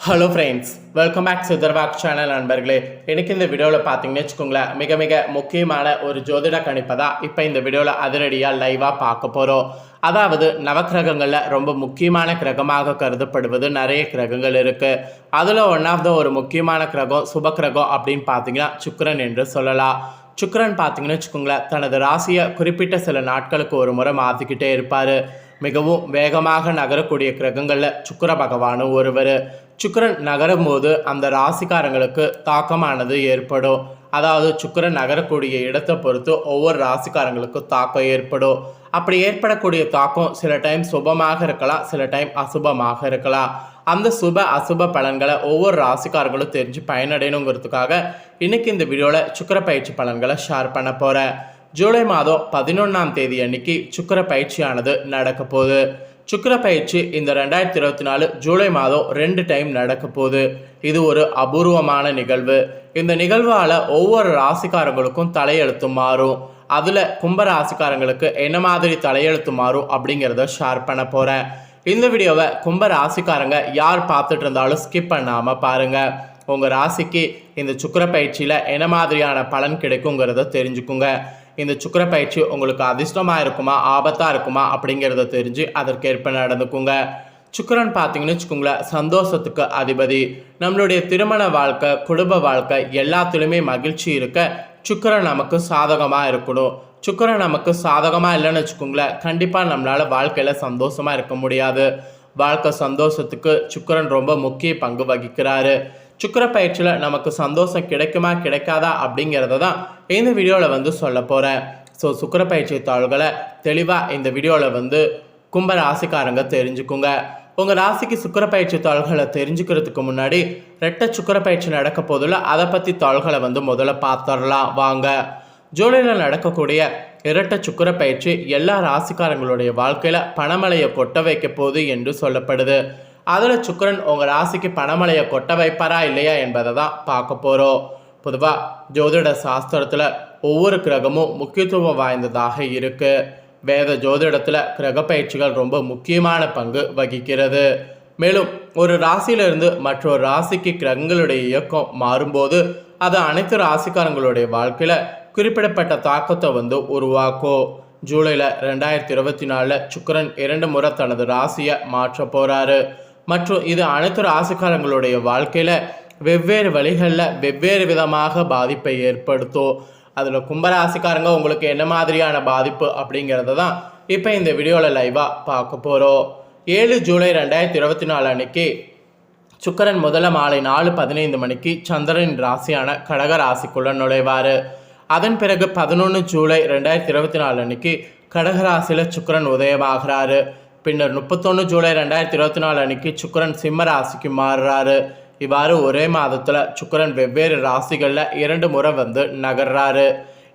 Hello friends, welcome back சுதர்வாக் channel நண்பர்களே. எனக்கு இந்த வீடியோவில் பார்த்தீங்கன்னு வச்சுக்கோங்களேன், மிக மிக முக்கியமான ஒரு ஜோதிட கணிப்பை தான் இப்போ இந்த வீடியோவில் அதிரடியாக லைவாக பார்க்க போகிறோம். அதாவது நவக்கிரகங்களில் ரொம்ப முக்கியமான கிரகமாக கருதப்படுவது நிறைய கிரகங்கள் இருக்குது. அதில் ஒன் ஆஃப் த ஒரு முக்கியமான கிரகம் சுப கிரகம் அப்படின்னு பார்த்தீங்கன்னா சுக்கிரன் என்று சொல்லலாம். சுக்கிரன் பார்த்தீங்கன்னு வச்சுக்கோங்களேன், தனது ராசியை குறிப்பிட்ட சில நாட்களுக்கு ஒரு முறை மாற்றிக்கிட்டே இருப்பார். மிகவும் வேகமாக நகரக்கூடிய கிரகங்களில் சுக்கிர பகவானும் ஒருவர். சுக்கிரன் நகரும் போது அந்த ராசிக்காரங்களுக்கு தாக்கமானது ஏற்படும். அதாவது சுக்கிரன் நகரக்கூடிய இடத்தை பொறுத்து ஒவ்வொரு ராசிக்காரங்களுக்கும் தாக்கம் ஏற்படும். அப்படி ஏற்படக்கூடிய தாக்கம் சில டைம் சுபமாக இருக்கலாம், சில டைம் அசுபமாக இருக்கலாம். அந்த சுப அசுப பலன்களை ஒவ்வொரு ராசிக்காரங்களும் தெரிஞ்சு பயனடையணுங்கிறதுக்காக இன்னைக்கு இந்த வீடியோவில் சுக்கிர பயிற்சி பலன்களை ஷேர் பண்ண போகிறேன். ஜூலை மாதம் 11ஆம் தேதி அன்னைக்கு சுக்கிர பயிற்சியானது நடக்க போகுது. சுக்கிர பயிற்சி இந்த 2024 ஜூலை மாதம் 2 டைம் நடக்க போகுது. இது ஒரு அபூர்வமான நிகழ்வு. இந்த நிகழ்வால் ஒவ்வொரு ராசிக்காரங்களுக்கும் தலையெழுத்து மாறும். அதில் கும்ப ராசிக்காரங்களுக்கு என்ன மாதிரி தலையெழுத்து மாறும் அப்படிங்கிறத ஷேர் பண்ண போகிறேன். இந்த வீடியோவை கும்ப ராசிக்காரங்க யார் பார்த்துட்டு இருந்தாலும் ஸ்கிப் பண்ணாமல் பாருங்கள். உங்கள் ராசிக்கு இந்த சுக்கிர பயிற்சியில் என்ன மாதிரியான பலன் கிடைக்குங்கிறத தெரிஞ்சுக்குங்க. இந்த சுக்கிர பயிற்சி உங்களுக்கு அதிர்ஷ்டமாக இருக்குமா ஆபத்தாக இருக்குமா அப்படிங்கிறத தெரிஞ்சு அதற்கேற்ப நடந்துக்குங்க. சுக்கிரன் பார்த்தீங்கன்னு வச்சுக்கோங்களேன், சந்தோஷத்துக்கு அதிபதி. நம்மளுடைய திருமண வாழ்க்கை, குடும்ப வாழ்க்கை எல்லாத்துலேயுமே மகிழ்ச்சி இருக்க சுக்கிரன் நமக்கு சாதகமாக இருக்கணும். சுக்கிரன் நமக்கு சாதகமாக இல்லைன்னு வச்சுக்கோங்களேன், கண்டிப்பாக நம்மளால் வாழ்க்கையில் சந்தோஷமாக இருக்க முடியாது. வாழ்க்கை சந்தோஷத்துக்கு சுக்கிரன் ரொம்ப முக்கிய பங்கு வகிக்கிறாரு. சுக்கிர பயிற்சியில் நமக்கு சந்தோஷம் கிடைக்குமா கிடைக்காதா அப்படிங்கிறத தான் இந்த வீடியோவில் சொல்ல போகிறேன். ஸோ சுக்கிர பயிற்சி தாள்களை தெளிவாக இந்த வீடியோவில் கும்ப ராசிக்காரங்க தெரிஞ்சுக்குங்க. உங்கள் ராசிக்கு சுக்கிர பயிற்சி தாள்களை தெரிஞ்சுக்கிறதுக்கு முன்னாடி ரெட்டை சுக்கிர பயிற்சி நடக்க போதில் அதை பற்றி தாள்களை முதல்ல பார்த்துடலாம் வாங்க. ஜூலையில் நடக்கக்கூடிய இரட்டை சுக்கிர பயிற்சி எல்லா ராசிக்காரங்களுடைய வாழ்க்கையில் பணமழையை கொட்ட வைக்க போகுது என்று சொல்லப்படுது. அதில் சுக்கிரன் உங்கள் ராசிக்கு பணமழையை கொட்ட வைப்பாரா இல்லையா என்பதை தான் பார்க்க போகிறோம். பொதுவாக ஜோதிட சாஸ்திரத்தில் ஒவ்வொரு கிரகமும் முக்கியத்துவம் வாய்ந்ததாக இருக்குது. வேத ஜோதிடத்தில் கிரக பயிற்சிகள் ரொம்ப முக்கியமான பங்கு வகிக்கிறது. மேலும் ஒரு ராசியிலிருந்து மற்றொரு ராசிக்கு கிரகங்களுடைய இயக்கம் மாறும்போது அது அனைத்து ராசிக்காரங்களுடைய வாழ்க்கையில் குறிப்பிடப்பட்ட தாக்கத்தை உருவாக்கும். ஜூலையில் 2024 சுக்கிரன் 2 முறை தனது ராசியை மாற்ற போகிறாரு. மற்றும் இது அனைத்து ராசிக்காரங்களுடைய வாழ்க்கையில் வெவ்வேறு வழிகளில் வெவ்வேறு விதமாக பாதிப்பை ஏற்படுத்தும். அதில் கும்பராசிக்காரங்க உங்களுக்கு என்ன மாதிரியான பாதிப்பு அப்படிங்கிறத தான் இப்போ இந்த வீடியோவில் லைவாக பார்க்க போகிறோம். 7 ஜூலை 2024 அன்னைக்கு சுக்கிரன் முதல்ல மாலை 4:15 மணிக்கு சந்திரனின் ராசியான கடக ராசிக்குள்ளே நுழைவார். அதன் பிறகு 11 ஜூலை 2024 அன்னைக்கு கடகராசியில் சுக்கிரன் உதயமாகிறாரு. பின்னர் 31 ஜூலை 2024 அன்னைக்கு சுக்கிரன் சிம்ம ராசிக்கு மாறுறாரு. இவ்வாறு ஒரே மாதத்தில் சுக்கிரன் வெவ்வேறு ராசிகளில் 2 முறை நகர்றாரு.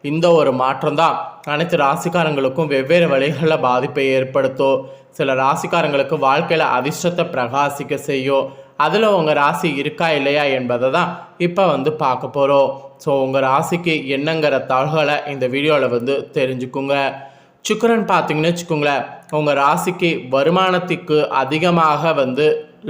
இந்த ஒரு மாற்றம் தான் அனைத்து ராசிக்காரங்களுக்கும் வெவ்வேறு வழிகளில் பாதிப்பை ஏற்படுத்தும். சில ராசிக்காரங்களுக்கு வாழ்க்கையில் அதிர்ஷ்டத்தை பிரகாசிக்க செய்யும். அதில் உங்கள் ராசி இருக்கா இல்லையா என்பதை தான் இப்போ பார்க்க போகிறோம். ஸோ உங்கள் ராசிக்கு என்னங்கிற தாள்களை இந்த வீடியோவில் தெரிஞ்சுக்குங்க. சுக்கிரன் பார்த்தீங்கன்னு வச்சுக்கோங்களேன், உங்கள் ராசிக்கு வருமானத்துக்கு அதிகமாக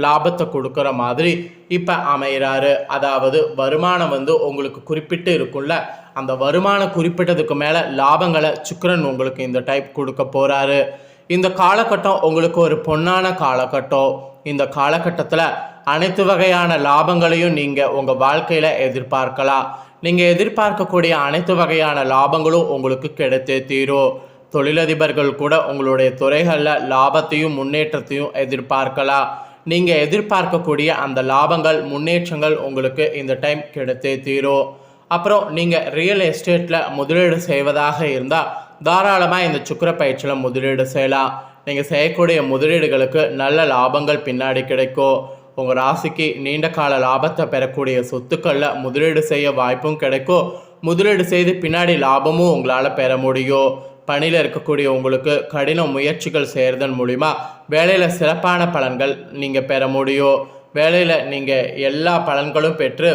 லாபத்தை கொடுக்குற மாதிரி இப்போ அமைகிறாரு. அதாவது வருமானம் உங்களுக்கு குறிப்பிட்டு இருக்கும்ல, அந்த வருமானம் குறிப்பிட்டதுக்கு மேலே லாபங்களை சுக்கிரன் உங்களுக்கு இந்த டைப் கொடுக்க போகிறாரு. இந்த காலகட்டம் உங்களுக்கு ஒரு பொன்னான காலகட்டம். இந்த காலகட்டத்தில் அனைத்து வகையான லாபங்களையும் நீங்கள் உங்கள் வாழ்க்கையில் எதிர்பார்க்கலாம். நீங்கள் எதிர்பார்க்கக்கூடிய அனைத்து வகையான லாபங்களும் உங்களுக்கு கிடைத்தே தீரும். தொழிலதிபர்கள் கூட உங்களுடைய துறைகளில் லாபத்தையும் முன்னேற்றத்தையும் எதிர்பார்க்கலாம். நீங்கள் எதிர்பார்க்கக்கூடிய அந்த லாபங்கள் முன்னேற்றங்கள் உங்களுக்கு இந்த டைம் கிடைத்தே தீரும். அப்புறம் நீங்கள் ரியல் எஸ்டேட்டில் முதலீடு செய்வதாக இருந்தால் தாராளமாக இந்த சுக்கிர பயிற்சியில் முதலீடு செய்யலாம். நீங்கள் செய்யக்கூடிய முதலீடுகளுக்கு நல்ல லாபங்கள் பின்னாடி கிடைக்கும். உங்கள் ராசிக்கு நீண்ட கால லாபத்தை பெறக்கூடிய சொத்துக்களில் முதலீடு செய்ய வாய்ப்பும் கிடைக்கும். முதலீடு செய்து பின்னாடி லாபமும் உங்களால் பெற முடியும். பணியில் இருக்கக்கூடிய உங்களுக்கு கடின முயற்சிகள் செய்கிறதன் மூலிமா வேலையில் சிறப்பான பலன்கள் நீங்கள் பெற முடியும். வேலையில் நீங்கள் எல்லா பலன்களும் பெற்று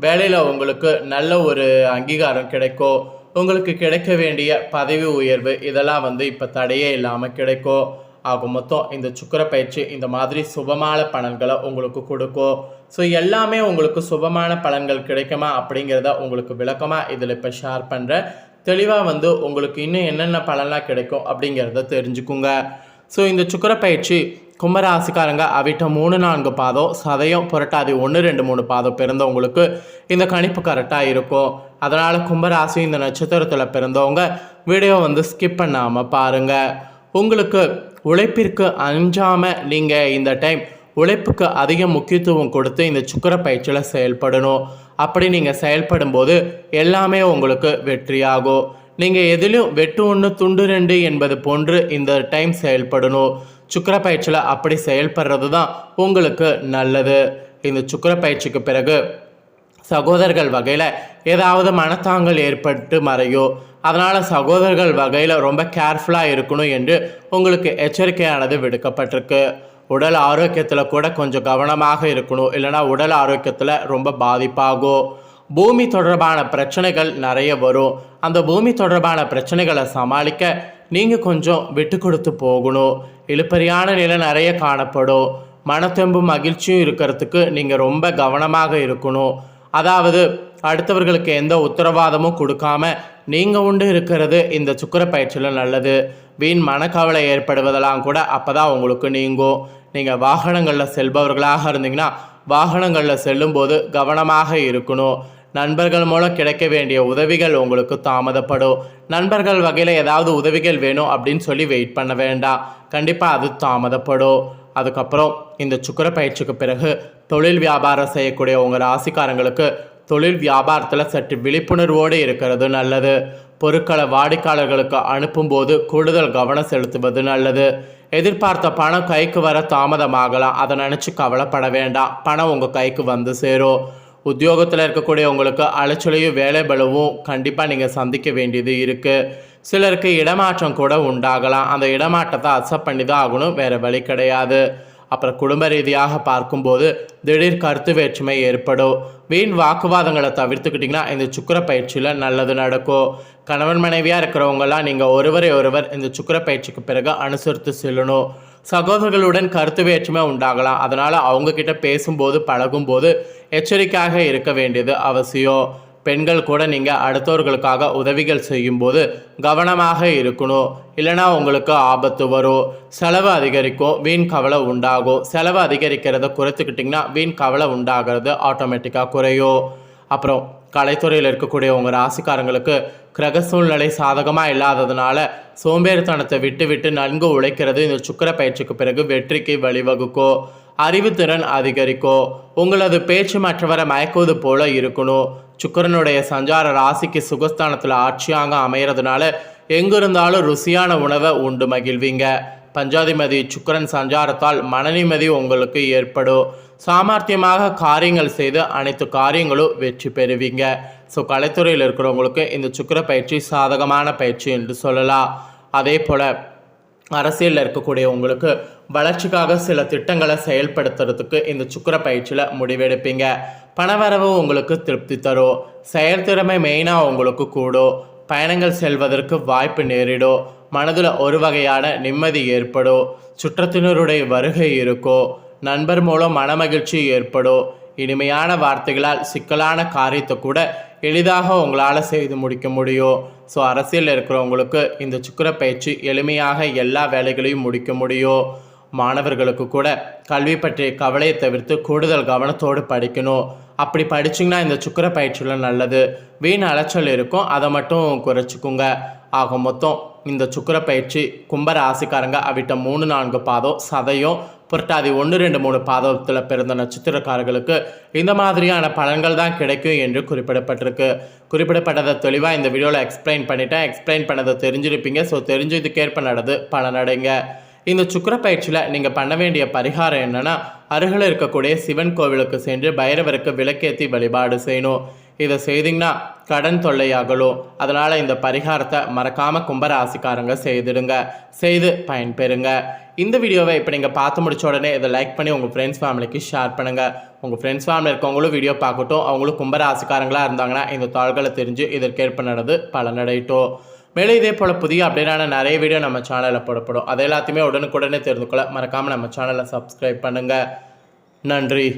வேலையில் உங்களுக்கு நல்ல ஒரு அங்கீகாரம் கிடைக்கும். உங்களுக்கு கிடைக்க வேண்டிய பதவி உயர்வு இதெல்லாம் இப்போ தடையே இல்லாமல் கிடைக்கும். ஆக மொத்தம் இந்த சுக்கிர பயிற்சி இந்த மாதிரி சுபமான பலன்களை உங்களுக்கு கொடுக்கும். ஸோ எல்லாமே உங்களுக்கு சுபமான பலன்கள் கிடைக்குமா அப்படிங்கிறத உங்களுக்கு விளக்கமாக இதில் இப்போ ஷேர் பண்ணுறேன். தெளிவாக உங்களுக்கு இன்னும் என்னென்ன பலன்லாம் கிடைக்கும் அப்படிங்கிறத தெரிஞ்சுக்குங்க. ஸோ இந்த சுக்கிர பயிற்சி கும்பராசிக்காரங்க அவிட்டம் 3-4 பாதம், சதயம், புரட்டாதி 1-2-3 பாதம் பிறந்தவங்களுக்கு இந்த கணிப்பு கரெக்டாக இருக்கும். அதனால் கும்பராசி இந்த நட்சத்திரத்தில் பிறந்தவங்க வீடியோ ஸ்கிப் பண்ணாமல் பாருங்கள். உங்களுக்கு உழைப்பிற்கு அஞ்சாமல் நீங்கள் இந்த டைம் உழைப்புக்கு அதிக முக்கியத்துவம் கொடுத்து இந்த சுக்கிர பயிற்சியில் செயல்படணும். அப்படி நீங்கள் செயல்படும் போது எல்லாமே உங்களுக்கு வெற்றியாகும். நீங்கள் எதிலும் வெட்டு 1 துண்டு 2 என்பது போன்று இந்த டைம் செயல்படணும். சுக்கிர பயிற்சியில் அப்படி செயல்படுறது தான் உங்களுக்கு நல்லது. இந்த சுக்கிர பயிற்சிக்கு பிறகு சகோதரர்கள் வகையில் ஏதாவது மனத்தாங்கல் ஏற்பட்டு மறையும். அதனால் சகோதரர்கள் வகையில் ரொம்ப கேர்ஃபுல்லாக இருக்கணும் என்று உங்களுக்கு எச்சரிக்கையானது விடுக்கப்பட்டிருக்கு. உடல் ஆரோக்கியத்தில் கூட கொஞ்சம் கவனமாக இருக்கணும், இல்லைனா உடல் ஆரோக்கியத்தில் ரொம்ப பாதிப்பாகும். பூமி தொடர்பான பிரச்சனைகள் நிறைய வரும். அந்த பூமி தொடர்பான பிரச்சனைகளை சமாளிக்க நீங்கள் கொஞ்சம் விட்டு கொடுத்து போகணும். இழுப்பறியான நிலை நிறைய காணப்படும். மனத்தெம்பும் மகிழ்ச்சியும் இருக்கிறதுக்கு நீங்கள் ரொம்ப கவனமாக இருக்கணும். அதாவது அடுத்தவர்களுக்கு எந்த உத்தரவாதமும் கொடுக்காம நீங்கள் உண்டு இருக்கிறது இந்த சுக்கிர பயிற்சியில் நல்லது. வீண் மனக்கவலை ஏற்படுவதெல்லாம் கூட அப்போ தான் உங்களுக்கு நீங்கும். நீங்கள் வாகனங்களில் செல்பவர்களாக இருந்தீங்கன்னா வாகனங்களில் செல்லும்போது கவனமாக இருக்கணும். நண்பர்கள் மூலம் கிடைக்க வேண்டிய உதவிகள் உங்களுக்கு தாமதப்படும். நண்பர்கள் வகையில் ஏதாவது உதவிகள் வேணும் அப்படின்னு சொல்லி வெயிட் பண்ண வேண்டாம், கண்டிப்பாக அது தாமதப்படும். அதுக்கப்புறம் இந்த சுக்கிர பயிற்சிக்கு பிறகு தொழில் வியாபாரம் செய்யக்கூடிய உங்கள் ராசிக்காரங்களுக்கு தொழில் வியாபாரத்தில் சற்று விழிப்புணர்வோடு இருக்கிறது நல்லது. பொருட்களை வாடிக்கையாளர்களுக்கு அனுப்பும்போது கூடுதல் கவனம் செலுத்துவது நல்லது. எதிர்பார்த்த பணம் கைக்கு வர தாமதமாகலாம், அதை நினச்சி கவலைப்பட வேண்டாம். பணம் உங்கள் கைக்கு வந்து சேரும். உத்தியோகத்தில் இருக்கக்கூடிய உங்களுக்கு அலைச்சலையும் வேலை பலுவும் கண்டிப்பாக நீங்கள் சந்திக்க வேண்டியது இருக்குது. சிலருக்கு இடமாற்றம் கூட உண்டாகலாம். அந்த இடமாற்றத்தை அக்செப்ட் பண்ணி தான் ஆகணும், வேறு வழி கிடையாது. அப்புறம் குடும்ப ரீதியாக பார்க்கும்போது திடீர் கருத்து வேற்றுமை ஏற்படும். வீண் வாக்குவாதங்களை தவிர்த்துக்கிட்டிங்கன்னா இந்த சுக்கிர பயிற்சியில் நல்லது நடக்கும். கணவன் மனைவியாக இருக்கிறவங்களாம் நீங்கள் ஒருவரை ஒருவர் இந்த சுக்கிர பயிற்சிக்கு பிறகு அனுசரித்து செல்லணும். சகோதரர்களுடன் கருத்து வேற்றுமை உண்டாகலாம். அதனால் அவங்கக்கிட்ட பேசும்போது பழகும்போது எச்சரிக்கையாக இருக்க வேண்டியது அவசியம். பெண்கள் கூட நீங்கள் அடுத்தவர்களுக்காக உதவிகள் செய்யும்போது கவனமாக இருக்கணும், இல்லைனா உங்களுக்கு ஆபத்து வரும். செலவு அதிகரிக்கும், வீண் கவலை உண்டாகும். செலவு அதிகரிக்கிறத குறைத்துக்கிட்டிங்கன்னா வீண் கவலை உண்டாகிறது ஆட்டோமேட்டிக்காக குறையும். அப்புறம் கலைத்துறையில் இருக்கக்கூடிய உங்கள் ராசிக்காரங்களுக்கு கிரக சூழ்நிலை சாதகமாக இல்லாததுனால சோம்பேறித்தனத்தை விட்டு விட்டு நன்கு உழைக்கிறது இந்த சுக்கிர பயிற்சிக்கு பிறகு வெற்றிக்கு வழிவகுக்கும். அறிவுத்திறன் அதிகரிக்கும். உங்களது பேச்சு மற்றவரை மயக்குவது போல இருக்கணும். சுக்கிரனுடைய சஞ்சார ராசிக்கு சுகஸ்தானத்தில் ஆட்சியாக அமைகிறதுனால எங்கிருந்தாலும் ருசியான உணவை உண்டு மகிழ்வீங்க. பஞ்சாதிபதி சுக்கிரன் சஞ்சாரத்தால் மனநிம்மதி உங்களுக்கு ஏற்படும். சாமர்த்தியமாக காரியங்கள் செய்து அனைத்து காரியங்களும் வெற்றி பெறுவீங்க. ஸோ கலைத்துறையில் இருக்கிறவங்களுக்கு இந்த சுக்கிர பயிற்சி சாதகமான பயிற்சி என்று சொல்லலாம். அதே போல் அரசியலில் இருக்கக்கூடிய உங்களுக்கு வளர்ச்சிக்காக சில திட்டங்களை செயல்படுத்துறதுக்கு இந்த சுக்கிர பயிற்சியில் முடிவெடுப்பீங்க. பணவரவு உங்களுக்கு திருப்தி தரும். செயல்திறமை மெயினாக உங்களுக்கு கூடும். பயணங்கள் செல்வதற்கு வாய்ப்பு நேரிடும். மனதில் ஒரு வகையான நிம்மதி ஏற்படும். சுற்றத்தினருடைய வருகை இருக்கும். நண்பர் மூலம் மனமகிழ்ச்சி ஏற்படும். இனிமையான வார்த்தைகளால் சிக்கலான காரியத்தை கூட எளிதாக உங்களால் செய்து முடிக்க முடியும். ஸோ அரசியலில் இருக்கிறவங்களுக்கு இந்த சுக்கிர பயிற்சி எளிமையாக எல்லா வேலைகளையும் முடிக்க முடியும். மாணவர்களுக்கு கூட கல்வி பற்றிய கவலையை தவிர்த்து கூடுதல் கவனத்தோடு படிக்கணும். அப்படி படிச்சிங்கன்னா இந்த சுக்கிர பயிற்சியில் நல்லது. வீண் அலைச்சல் இருக்கும், அதை மட்டும் குறைச்சிக்குங்க. ஆக மொத்தம் இந்த சுக்கிர பயிற்சி கும்ப ராசிக்காரங்க அவிட்டம் 3-4 பாதம், சதயம், புரட்டாதி 1-2-3 பாதத்தில் பிறந்த நட்சத்திரக்காரர்களுக்கு இந்த மாதிரியான பலன்கள் தான் கிடைக்கும் என்று குறிப்பிடப்பட்டிருக்கு. குறிப்பிடப்பட்டதை தெளிவாக இந்த வீடியோவில் எக்ஸ்பிளைன் பண்ணிட்டேன். எக்ஸ்பிளைன் பண்ணதை தெரிஞ்சிருப்பீங்க. ஸோ தெரிஞ்சதுக்கேற்ப நடந்து பலனடைங்க. இந்த சுக்கிர பயிற்சியில் நீங்கள் பண்ண வேண்டிய பரிகாரம் என்னென்னா, அருகில் இருக்கக்கூடிய சிவன் கோவிலுக்கு சென்று பைரவருக்கு விளக்கேற்றி வழிபாடு செய்யணும். இதை செய்திங்கன்னா கடன் தொல்லையாகலும். அதனால் இந்த பரிகாரத்தை மறக்காமல் கும்பராசிக்காரங்க செய்திடுங்க, செய்து பயன்பெறுங்க. இந்த வீடியோவை இப்போ நீங்கள் பார்த்து முடிச்ச உடனே இதை லைக் பண்ணி உங்கள் ஃப்ரெண்ட்ஸ் ஃபேமிலிக்கு ஷேர் பண்ணுங்கள். உங்கள் ஃப்ரெண்ட்ஸ் ஃபேமிலி இருக்கவங்களும் வீடியோ பார்க்கட்டும். அவங்களும் கும்பராசிக்காரங்களாக இருந்தாங்கன்னா இந்த தாள்களை தெரிஞ்சு இதற்கேற்ப நடந்து பலனடையட்டும். மேலும் இதே போல் புதிய அப்டேட்டான நிறைய வீடியோ நம்ம சேனலில் போடப்படும். அது எல்லாத்தையுமே உடனுக்குடனே தெரிந்து கொள்ள மறக்காமல் நம்ம சேனலை சப்ஸ்கிரைப் பண்ணுங்கள். நன்றி.